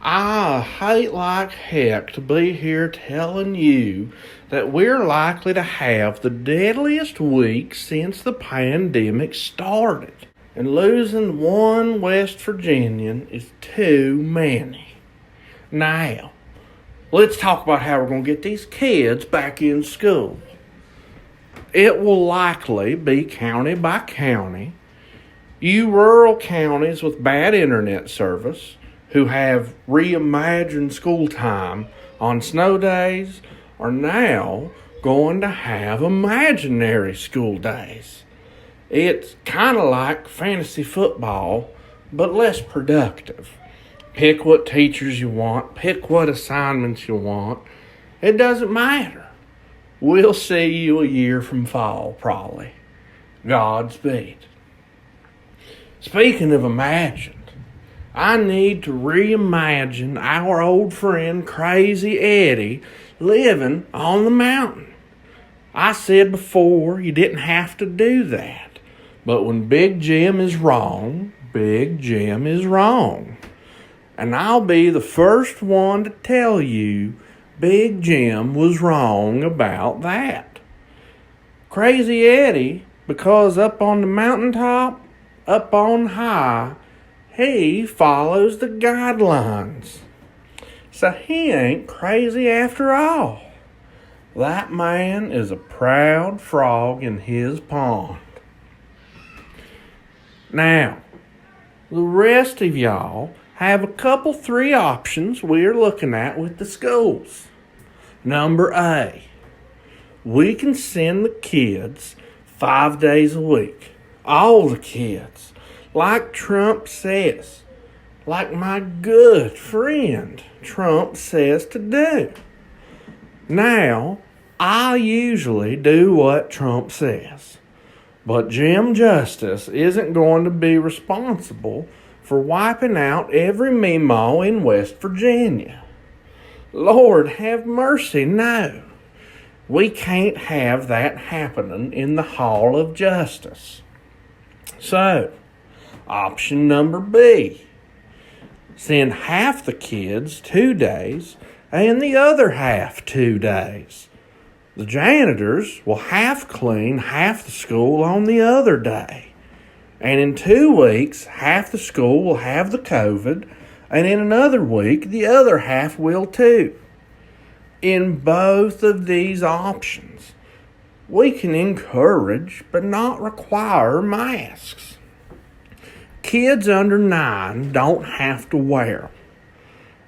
I hate like heck to be here telling you that we're likely to have the deadliest week since the pandemic started. And losing one West Virginian is too many. Now, let's talk about how we're going to get these kids back in school. It will likely be county by county. You rural counties with bad internet service who have reimagined school time on snow days are now going to have imaginary school days. It's kind of like fantasy football, but less productive. Pick what teachers you want, pick what assignments you want. It doesn't matter. We'll see you a year from fall, probably. Godspeed. Speaking of imagined, I need to reimagine our old friend Crazy Eddie living on the mountain. I said before you didn't have to do that, but when Big Jim is wrong, Big Jim is wrong. And I'll be the first one to tell you Big Jim was wrong about that. Crazy Eddie, because up on the mountaintop, up on high, he follows the guidelines. So he ain't crazy after all. That man is a proud frog in his pond. Now, the rest of y'all have a couple, three options we're looking at with the schools. Number A, we can send the kids 5 days a week. All the kids. Like Trump says. Like my good friend Trump says to do. Now, I usually do what Trump says. But Jim Justice isn't going to be responsible for wiping out every Meemaw in West Virginia. Lord have mercy, no. We can't have that happening in the Hall of Justice. So, option number B. Send half the kids 2 days and the other half 2 days. The janitors will half clean half the school on the other day. And in 2 weeks, half the school will have the COVID, and in another week, the other half will too. In both of these options, we can encourage but not require masks. Kids under 9 don't have to wear them.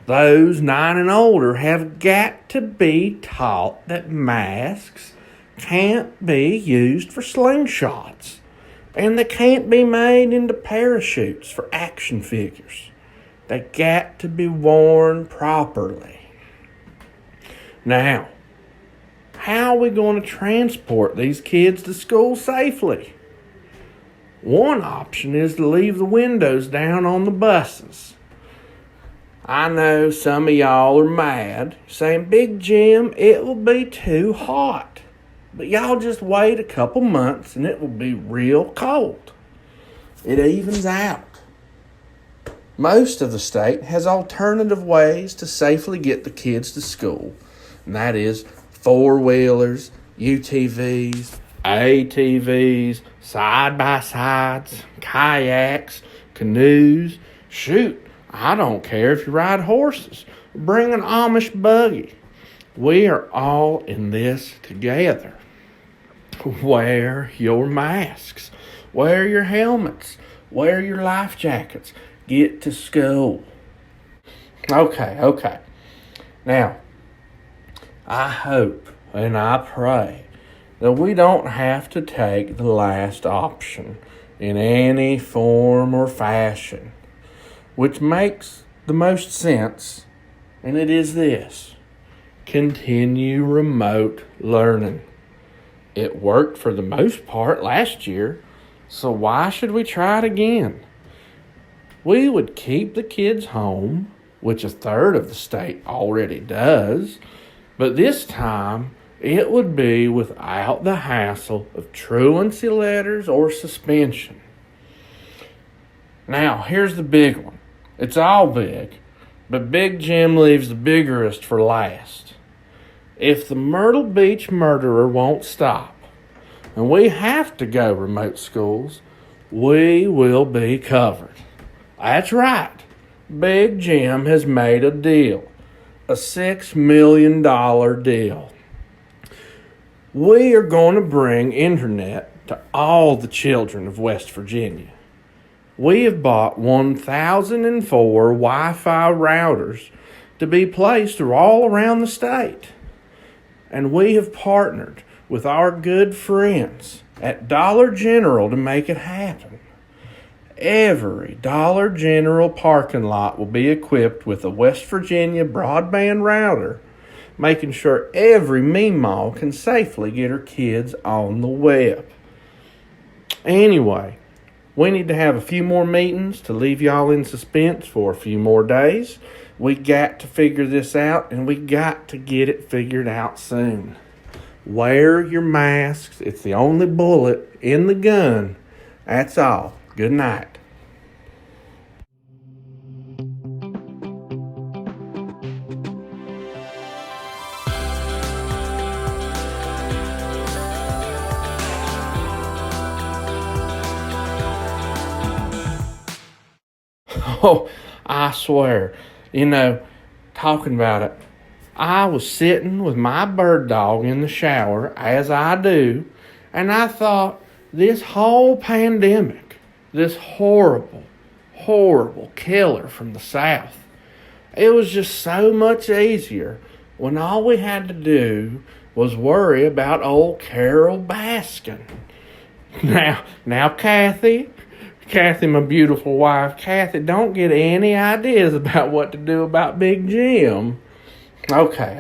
Those 9 and older have got to be taught that masks can't be used for slingshots, and they can't be made into parachutes for action figures. They got to be worn properly. Now, how are we going to transport these kids to school safely? One option is to leave the windows down on the buses. I know some of y'all are mad, saying, Big Jim, it will be too hot. But y'all just wait a couple months and it will be real cold. It evens out. Most of the state has alternative ways to safely get the kids to school, and that is 4-wheelers, UTVs, ATVs, side-by-sides, kayaks, canoes. Shoot, I don't care if you ride horses. Bring an Amish buggy. We are all in this together. Wear your masks. Wear your helmets. Wear your life jackets. Get to school. Okay. Now, I hope and I pray that we don't have to take the last option in any form or fashion, which makes the most sense, and it is this: continue remote learning. It worked for the most part last year, so why should we try it again? We would keep the kids home, which a third of the state already does, but this time it would be without the hassle of truancy letters or suspension. Now, here's the big one. It's all big, But Big Jim leaves the biggerest for last. If the Myrtle Beach murderer won't stop, and we have to go remote schools, we will be covered. That's right. Big Jim has made a deal. A $6 million deal. We are going to bring internet to all the children of West Virginia. We have bought 1,004 Wi-Fi routers to be placed all around the state. And we have partnered with our good friends at Dollar General to make it happen. Every Dollar General parking lot will be equipped with a West Virginia broadband router, making sure every Meemaw can safely get her kids on the web. Anyway, we need to have a few more meetings to leave y'all in suspense for a few more days. We got to figure this out, and we got to get it figured out soon. Wear your masks. It's the only bullet in the gun. That's all. Good night. Oh, I swear, talking about it, I was sitting with my bird dog in the shower, as I do, and I thought, this whole pandemic, this horrible, horrible killer from the South, it was just so much easier when all we had to do was worry about old Carol Baskin. Now, Kathy, my beautiful wife, Kathy, don't get any ideas about what to do about Big Jim. Okay.